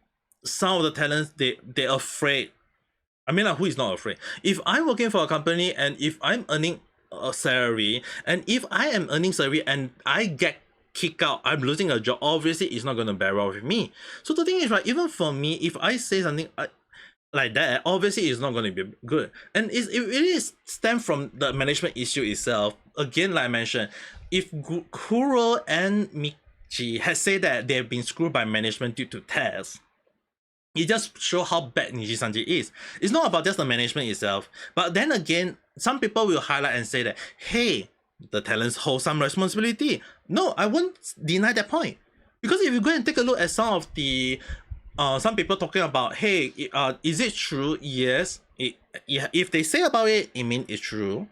some of the talents, they're afraid. I mean, like, who is not afraid? If I'm working for a company and if I'm earning a salary, and if I am earning salary and I get kicked out, I'm losing a job, obviously it's not gonna bear well with me. So the thing is, right, even for me, if I say something like that, obviously it's not going to be good, and it really stems from the management issue itself. Again, like I mentioned, if Kuro and Michi had said that they've been screwed by management due to tests, it just shows how bad Nijisanji is. It's not about just the management itself, but then again, some people will highlight and say that, hey, the talents hold some responsibility. No, I won't deny that point, because if you go and take a look at some of the some people talking about, hey, is it true? Yes, if they say about it, it means it's true.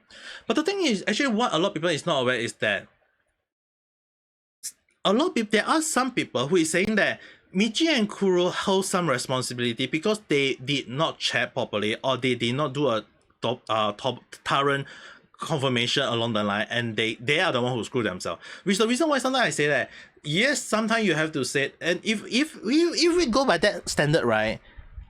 But the thing is, actually, what a lot of people is not aware is that a lot of people, there are some people who is saying that Michi and Kuro hold some responsibility because they did not check properly, or they did not do a top torrent confirmation along the line, and they are the one who screw themselves. Which is the reason why sometimes I say that, yes, sometimes you have to say it, and if we go by that standard, right,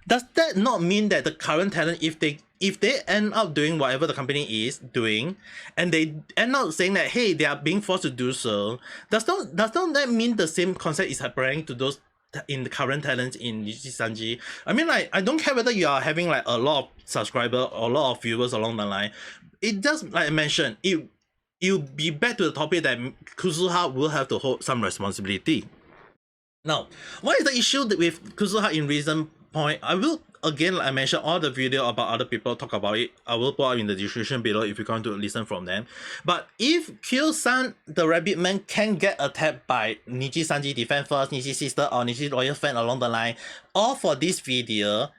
does that not mean that the current talent, if they end up doing whatever the company is doing, and they end up saying that, hey, they are being forced to do so, does not that mean the same concept is happening to those in the current talents in Nijisanji? I mean, like, I don't care whether you are having like a lot of subscribers or a lot of viewers along the line. It does, like I mentioned, it'll be back to the topic that Kuzuha will have to hold some responsibility. Now, what is the issue with Kuzuha in recent point? I will, again, like I mentioned, all the video about other people talk about it, I will put up in the description below if you're going to listen from them. But if Khyo-san, the rabbit man, can get attacked by Nijisanji Defense First, Niji Sister, or Niji Loyal Fan along the line, all for this video,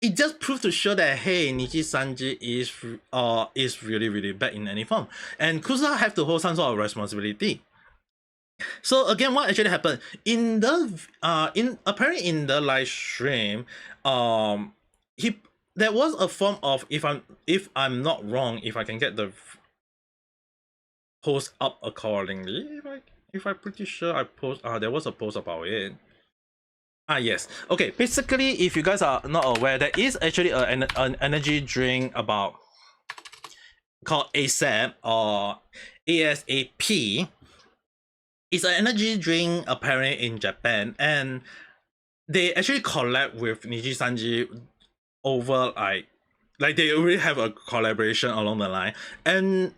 it just proves to show that, hey, Nijisanji is really, really bad in any form, and Kuzuha have to hold some sort of responsibility. So again, what actually happened in the apparently in the live stream, there was a form of, if I'm not wrong, if I can get the post up accordingly, if I'm pretty sure I post, there was a post about it. Yes. Okay, basically, if you guys are not aware, there is actually an energy drink called ASAP or ASAP. It's an energy drink apparently in Japan, and they actually collab with Nijisanji over like they already have a collaboration along the line, and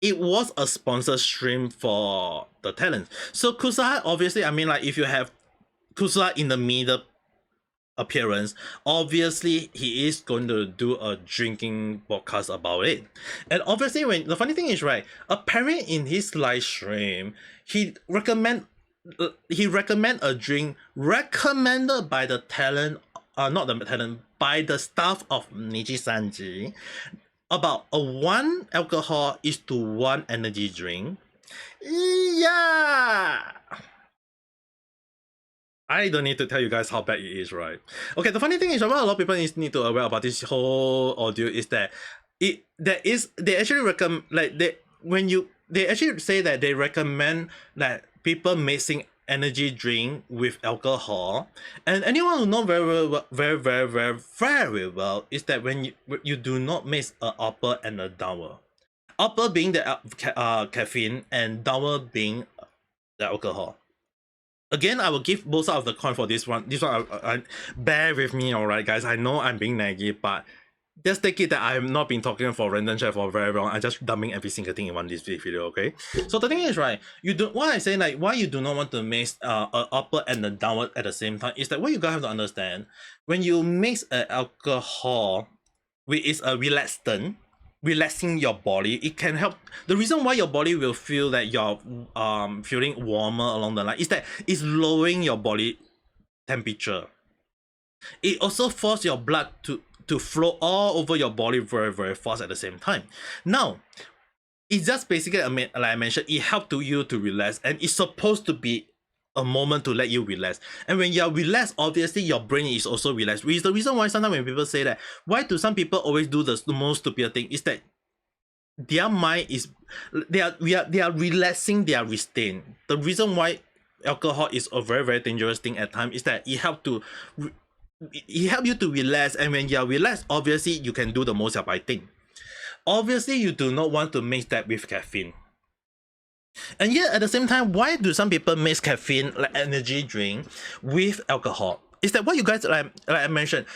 it was a sponsored stream for the talents. So Kusa, obviously, I mean, like, if you have Kusa in the middle appearance, obviously he is going to do a drinking podcast about it. And obviously, when the funny thing is, right, apparently in his live stream, he recommend a drink recommended by the talent, not the talent, by the staff of Nijisanji, about a 1 alcohol is to 1 energy drink. Yeah, I don't need to tell you guys how bad it is, right? Okay, the funny thing is, what a lot of people need to aware about this whole audio is that they actually recommend, like, they actually say that they recommend that people mixing energy drink with alcohol, and anyone who know very well is that when you do not mix a upper and a downer, upper being the caffeine and downer being the alcohol. Again, I will give both sides of the coin for this one. This one, I bear with me, alright, guys. I know I'm being naggy, but just take it that I have not been talking for random chat for very long. I'm just dumping every single thing in one this video, okay? So the thing is, right, you do why I say, like, why you do not want to mix a upper and a downward at the same time is that what you guys have to understand, when you mix an alcohol, which is a relaxing your body, it can help. The reason why your body will feel that you're feeling warmer along the line is that it's lowering your body temperature. It also forces your blood to flow all over your body very fast at the same time. Now, it's just basically, like I mentioned, it helps you to relax, and it's supposed to be a moment to let you relax. And when you're relaxed, obviously your brain is also relaxed, which is the reason why sometimes when people say that, why do some people always do the most stupid thing, is that their mind is, they are relaxing their restraint. The reason why alcohol is a very dangerous thing at times is that it helps you to relax, and when you're relaxed, obviously you can do the most of my thing. Obviously, you do not want to mix that with caffeine. And yet, at the same time, why do some people mix caffeine, like energy drink, with alcohol? Is that what you guys, like I mentioned,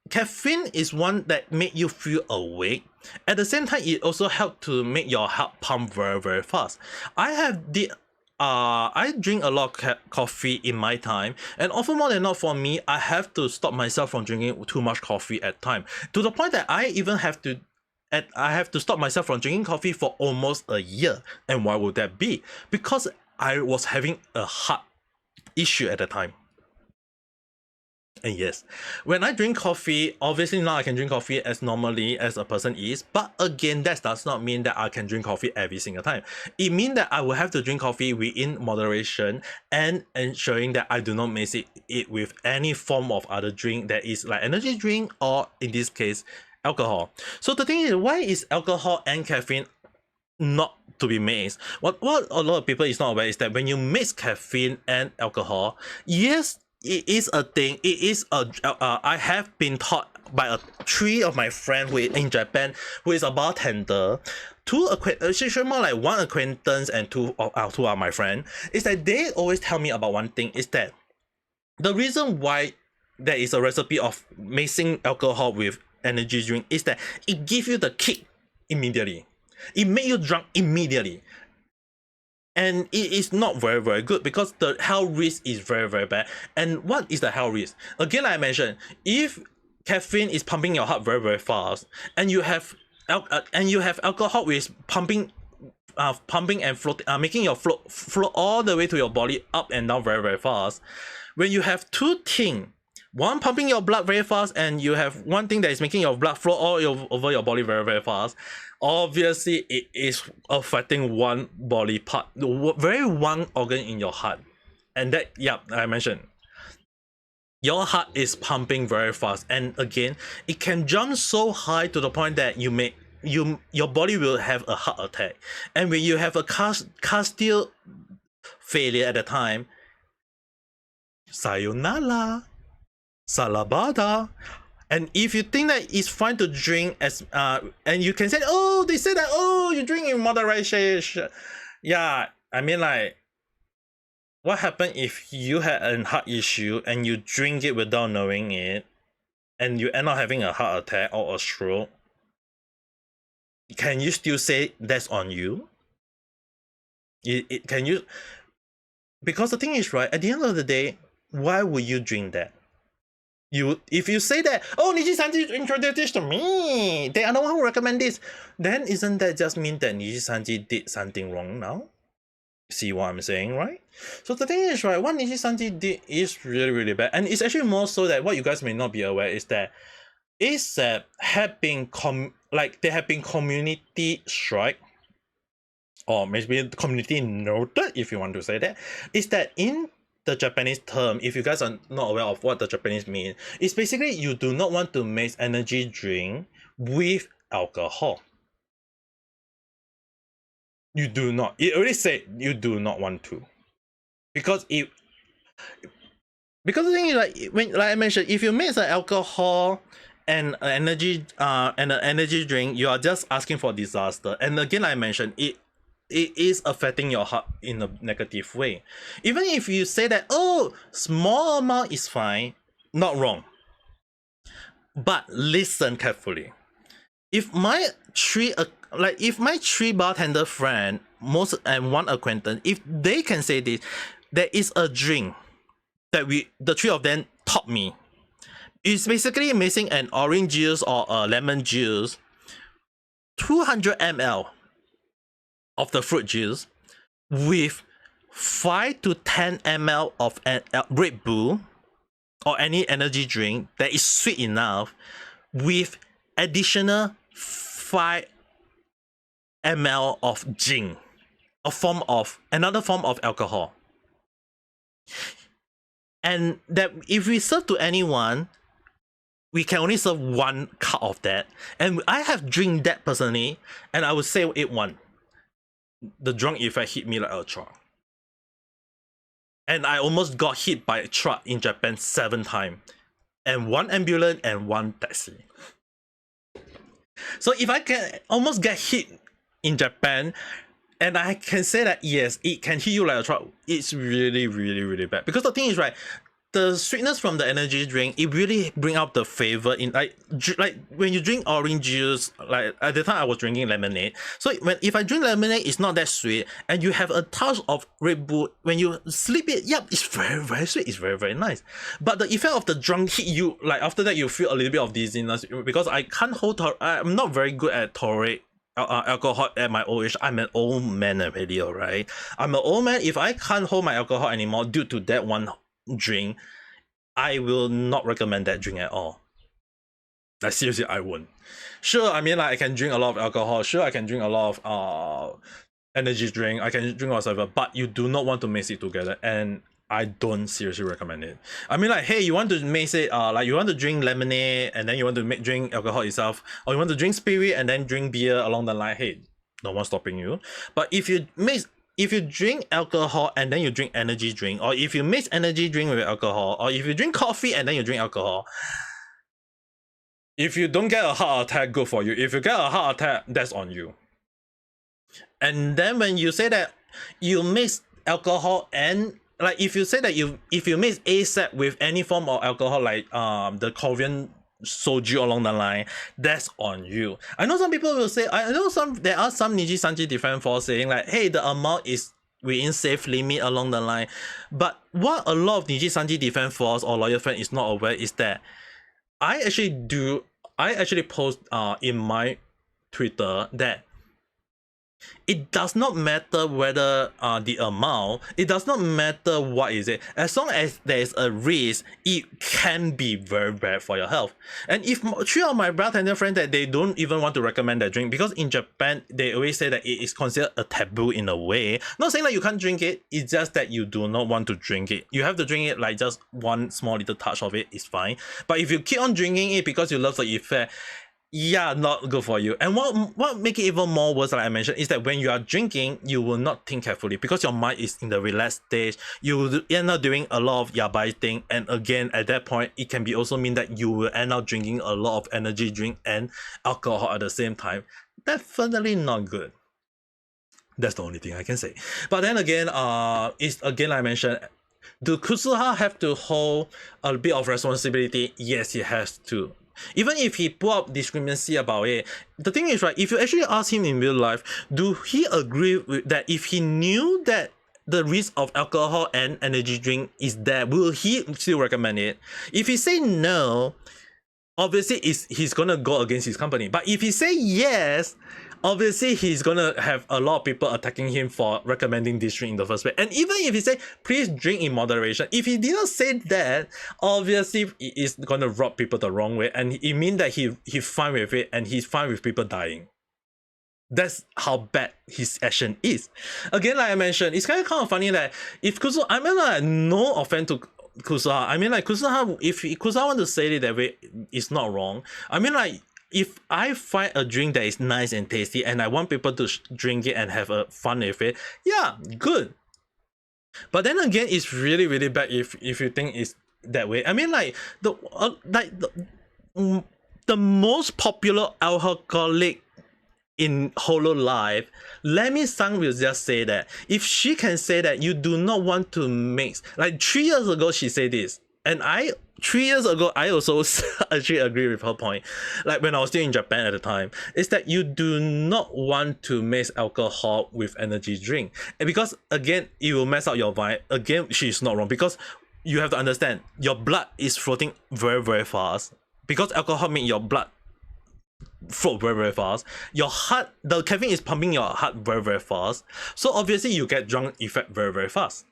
caffeine is one that make you feel awake. At the same time, it also helps to make your heart pump very fast. I drink a lot of coffee in my time, and often more than not for me, I have to stop myself from drinking too much coffee at time, to the point that I even have to stop myself from drinking coffee for almost a year. And why would that be? Because I was having a heart issue at the time. And yes, when I drink coffee, obviously now I can drink coffee as normally as a person is, but again, that does not mean that I can drink coffee every single time. It means that I will have to drink coffee within moderation and ensuring that I do not mix it with any form of other drink that is like energy drink, or in this case, alcohol. So the thing is, why is alcohol and caffeine not to be mixed? What a lot of people is not aware is that when you mix caffeine and alcohol, yes, it is a thing. It is I have been taught by 3 of my friends who in Japan, who is a bartender. 2 actually more like 1 acquaintance and 2 are my friend. Is that they always tell me about one thing, is that the reason why there is a recipe of mixing alcohol with energy drink is that it gives you the kick immediately. It makes you drunk immediately. And it is not very good, because the health risk is very bad. And what is the health risk? Again, like I mentioned, if caffeine is pumping your heart very fast, and you have alcohol with pumping and float, making your flow all the way to your body up and down very fast. When you have 2 things, one pumping your blood very fast, and you have one thing that is making your blood flow all over your body very fast, obviously it is affecting one body part, very one organ in your heart. And that, yeah, I mentioned, your heart is pumping very fast, and again, it can jump so high to the point that your body will have a heart attack. And when you have a cardiac failure at the time, sayonara, salabada. And if you think that it's fine to drink as and you can say, oh, they say that, oh, you drink in moderation. Yeah, I mean, like, what happened if you had a heart issue and you drink it without knowing it, and you end up having a heart attack or a stroke? Can you still say that's on you? Can you? Because the thing is, right, at the end of the day, why would you drink that? If you say that, oh, Nijisanji introduced this to me, they are the one who recommend this, then isn't that just mean that Nijisanji did something wrong now? See what I'm saying, right? So the thing is, right, what Nijisanji did is really, really bad. And it's actually more so that what you guys may not be aware is that have been community strike, or maybe community noted, if you want to say that, is that in the Japanese term, if you guys are not aware of what the Japanese mean, it's basically you do not want to mix energy drink with alcohol. You do not. It already said you do not want to, because the thing is, like I mentioned, if you mix an alcohol and an energy drink, you are just asking for disaster. And again, I mentioned it is affecting your heart in a negative way. Even if you say that, oh, small amount is fine, not wrong. But listen carefully. If my three bartender friend, most and one acquaintance, if they can say this, there is a drink that the three of them taught me. It's basically mixing an orange juice or a lemon juice, 200 ml of the fruit juice with 5 to 10 ml of Red Bull or any energy drink that is sweet enough, with additional 5 ml of gin, another form of alcohol. And that if we serve to anyone, we can only serve 1 cup of that. And I have drank that personally, and I would say it won. The drunk effect hit me like a truck. And I almost got hit by a truck in Japan 7 times. And 1 ambulance and 1 taxi. So if I can almost get hit in Japan, and I can say that yes, it can hit you like a truck, it's really, really, really bad. Because the thing is, right, the sweetness from the energy drink, it really bring out the flavor in like when you drink orange juice. Like at the time I was drinking lemonade, so if I drink lemonade, it's not that sweet, and you have a touch of Red Bull when you slip it. Yep, it's very, very sweet, it's very, very nice. But the effect of the drunk hit you, like after that you feel a little bit of dizziness, because I can't I'm not very good at tolerate alcohol at my old age. I'm an old man already, alright? I'm an old man. If I can't hold my alcohol anymore due to that one drink, I will not recommend that drink at all. Like seriously, I won't. Sure, I mean, like I can drink a lot of alcohol. Sure, I can drink a lot of energy drink. I can drink whatever, but you do not want to mix it together, and I don't seriously recommend it. I mean, like, hey, you want to mix it, like you want to drink lemonade and then you want to drink alcohol itself, or you want to drink spirit and then drink beer along the line. Hey, no one's stopping you. But if you drink alcohol and then you drink energy drink, or if you mix energy drink with alcohol, or if you drink coffee and then you drink alcohol, if you don't get a heart attack, good for you. If you get a heart attack, that's on you. And then when you say that you mix alcohol and like if you say that if you mix ASAP with any form of alcohol, like the Korean soju along the line, that's on you. I know some people will say, there are some Nijisanji defense force saying like, hey, the amount is within safe limit along the line. But what a lot of Nijisanji defense force or lawyer friend is not aware is that I actually post in my Twitter that it does not matter whether the amount, it does not matter what is it, as long as there is a risk, it can be very bad for your health. And if 3 of my bartender friends that they don't even want to recommend that drink, because in Japan they always say that it is considered a taboo in a way. Not saying that you can't drink it, it's just that you do not want to drink it. You have to drink it like just one small little touch of it is fine. But if you keep on drinking it because you love the effect, yeah, not good for you. And what make it even more worse, like I mentioned, is that when you are drinking, you will not think carefully because your mind is in the relaxed stage. You will end up doing a lot of yabai thing, and again at that point it can be also mean that you will end up drinking a lot of energy drink and alcohol at the same time. Definitely not good. That's the only thing I can say. But then again, it's again like I mentioned, do Kusuha have to hold a bit of responsibility? Yes, he has to. Even if he put up discriminancy about it, the thing is, right, if you actually ask him in real life, do he agree with that if he knew that the risk of alcohol and energy drink is there, will he still recommend it? If he say no, obviously he's gonna go against his company. But if he say yes, obviously he's gonna have a lot of people attacking him for recommending this drink in the first place. And even if he say please drink in moderation, if he did not say that, obviously it is gonna rub people the wrong way, and it means that he's fine with it and he's fine with people dying. That's how bad his action is. Again, like I mentioned, it's kind of funny that if Kusuha, I mean, like, no offense to Kusuha, I mean, like, Kusuha, if Kusuha want to say it that way, it's not wrong. I mean, like, if I find a drink that is nice and tasty and I want people to drink it and have a fun with it, yeah, good. But then again, it's really, really bad if you think it's that way. I mean, like, the most popular alcoholic in Hololive, Lemi-san will just say that if she can say that you do not want to mix, like 3 years ago she said this, and 3 years ago I also actually agree with her point, like when I was still in Japan at the time, is that you do not want to mix alcohol with energy drink, and because again it will mess up your vibe. Again, she's not wrong, because you have to understand your blood is floating very, very fast, because alcohol makes your blood float very, very fast. Your heart, the caffeine is pumping your heart very, very fast, so obviously you get drunk effect very, very fast.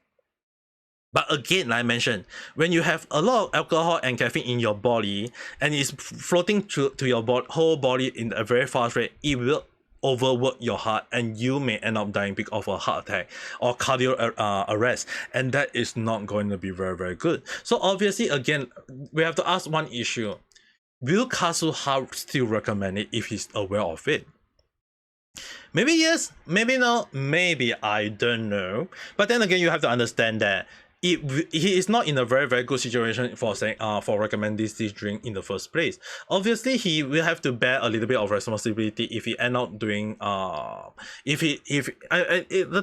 But again, like I mentioned, when you have a lot of alcohol and caffeine in your body and it's floating to your whole body in a very fast rate, it will overwork your heart and you may end up dying because of a heart attack or cardio arrest, and that is not going to be very, very good. So obviously, again, we have to ask one issue: will Kazuha still recommend it if he's aware of it? Maybe yes, maybe no, maybe I don't know. But then again, you have to understand that he is not in a very, very good situation for saying for recommending this drink in the first place. Obviously, he will have to bear a little bit of responsibility if he end up doing the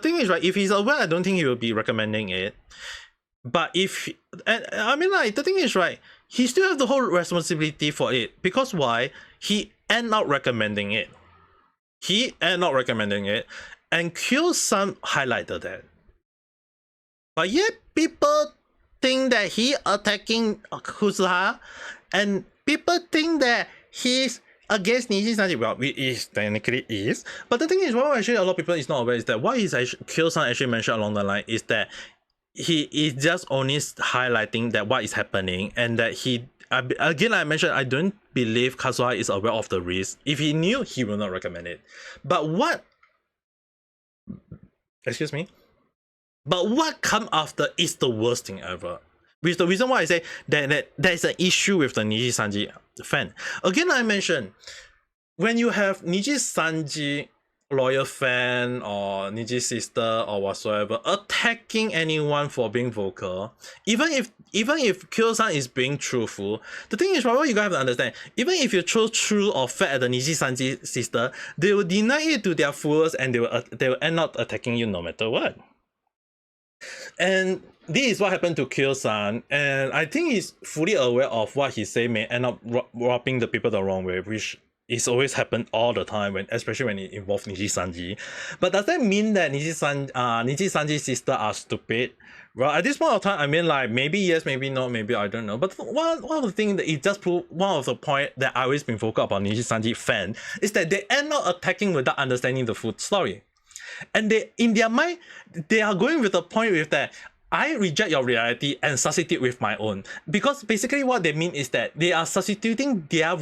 thing is, right, if he's aware, I don't think he will be recommending it. But if, and I mean, like, the thing is, right, he still has the whole responsibility for it, because why? He end up recommending it. And Khyo-san highlighted that. But yet people think that he attacking Kusuha, and people think that he's against Nijisanji. Well, it technically is. But the thing is, what actually a lot of people is not aware is that what is Khyo-san actually mentioned along the line is that he is just only highlighting that what is happening, and that he, again, like I mentioned, I don't believe Kazuha is aware of the risk. If he knew, he will not recommend it. But what come after is the worst thing ever. Which the reason why I say that there is an issue with the Nijisanji fan. Again, I mentioned, when you have Nijisanji loyal fan or Niji sister or whatsoever attacking anyone for being vocal, even if Khyo-san is being truthful, the thing is, what you guys have to understand, even if you chose true or fair at the Nijisanji sister, they will deny it to their fullest and they will end up attacking you no matter what. And this is what happened to Khyo-san, and I think he's fully aware of what he say may end up rubbing the people the wrong way, which it's always happened all the time, especially when it involves Nijisanji. But does that mean that Nijisanji's sister are stupid? Well, at this point of time, I mean, like, maybe yes, maybe no, maybe I don't know. But one of the things that it just proved, one of the point that I always been vocal about Nijisanji fan is that they end up attacking without understanding the full story. And they, in their mind, they are going with the point with that I reject your reality and substitute with my own. Because basically what they mean is that they are substituting their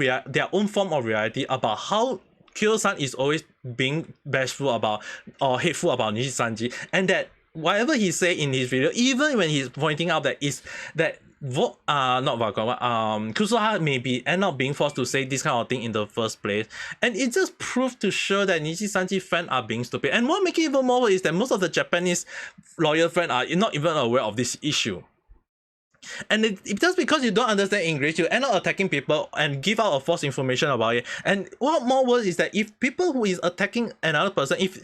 own form of reality about how Khyo-san is always being bashful about or hateful about Nijisanji, and that whatever he say in his video, even when he's pointing out that is that Kusuha may end up being forced to say this kind of thing in the first place, and it just proved to show that Nijisanji fans are being stupid. And what makes it even more is that most of the Japanese loyal fans are not even aware of this issue. And just because you don't understand English, you end up attacking people and give out a false information about it. And what more worse is that if people who is attacking another person, if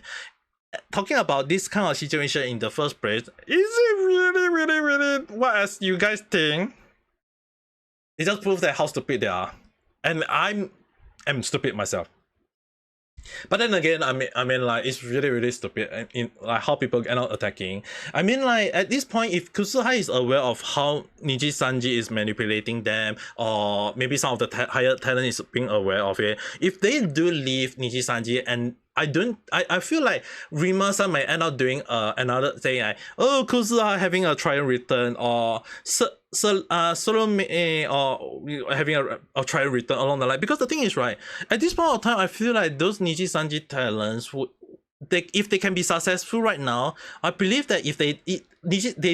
talking about this kind of situation in the first place, is it really what as you guys think? It just proves that how stupid they are. and I'm stupid myself. But then again, I mean, like, it's really, really stupid in like how people end up attacking. I mean, like, at this point, if Kusuhai is aware of how Nijisanji is manipulating them, or maybe some of the higher talent is being aware of it, if they do leave Nijisanji, and I feel like Rima-san might end up doing another thing like, oh, Kusuhai having a trial return, or Solome or having a trial return along the line. Because the thing is, right, at this point of time, I feel like those Nijisanji talents would, if they can be successful right now, I believe that if they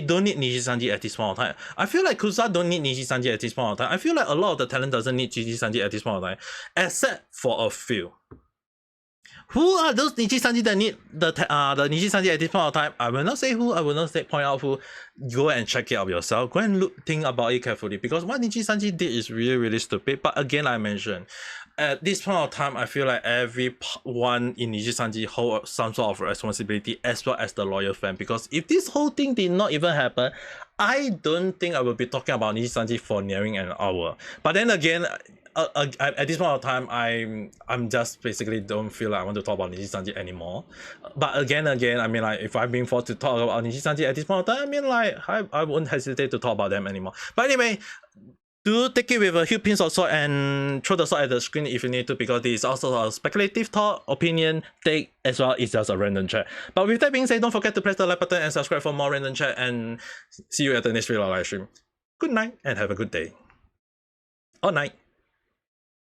don't need Nijisanji at this point of time. I feel like Kusa don't need Nijisanji at this point of time. I feel like a lot of the talent doesn't need Nijisanji at this point of time, except for a few. Who are those Nijisanji that need the Nijisanji at this point of time? I will not say who, I will not say point out who. Go and check it out yourself. Go and think about it carefully, because what Nijisanji did is really, really stupid. But again, I mentioned, at this point of time, I feel like everyone in Nijisanji hold some sort of responsibility, as well as the loyal fan. Because if this whole thing did not even happen, I don't think I will be talking about Nijisanji for nearing an hour. But then again, at this point of time, I'm just basically don't feel like I want to talk about Nijisanji anymore. But again, I mean, like, if I'm being forced to talk about Nijisanji at this point of time, I mean, like, I won't hesitate to talk about them anymore. But anyway, do take it with a huge pinch of salt and throw the salt at the screen if you need to, because this is also a speculative thought, opinion, take, as well. It's just a random chat. But with that being said, don't forget to press the like button and subscribe for more random chat, and see you at the next video live stream. Good night and have a good day. Or night.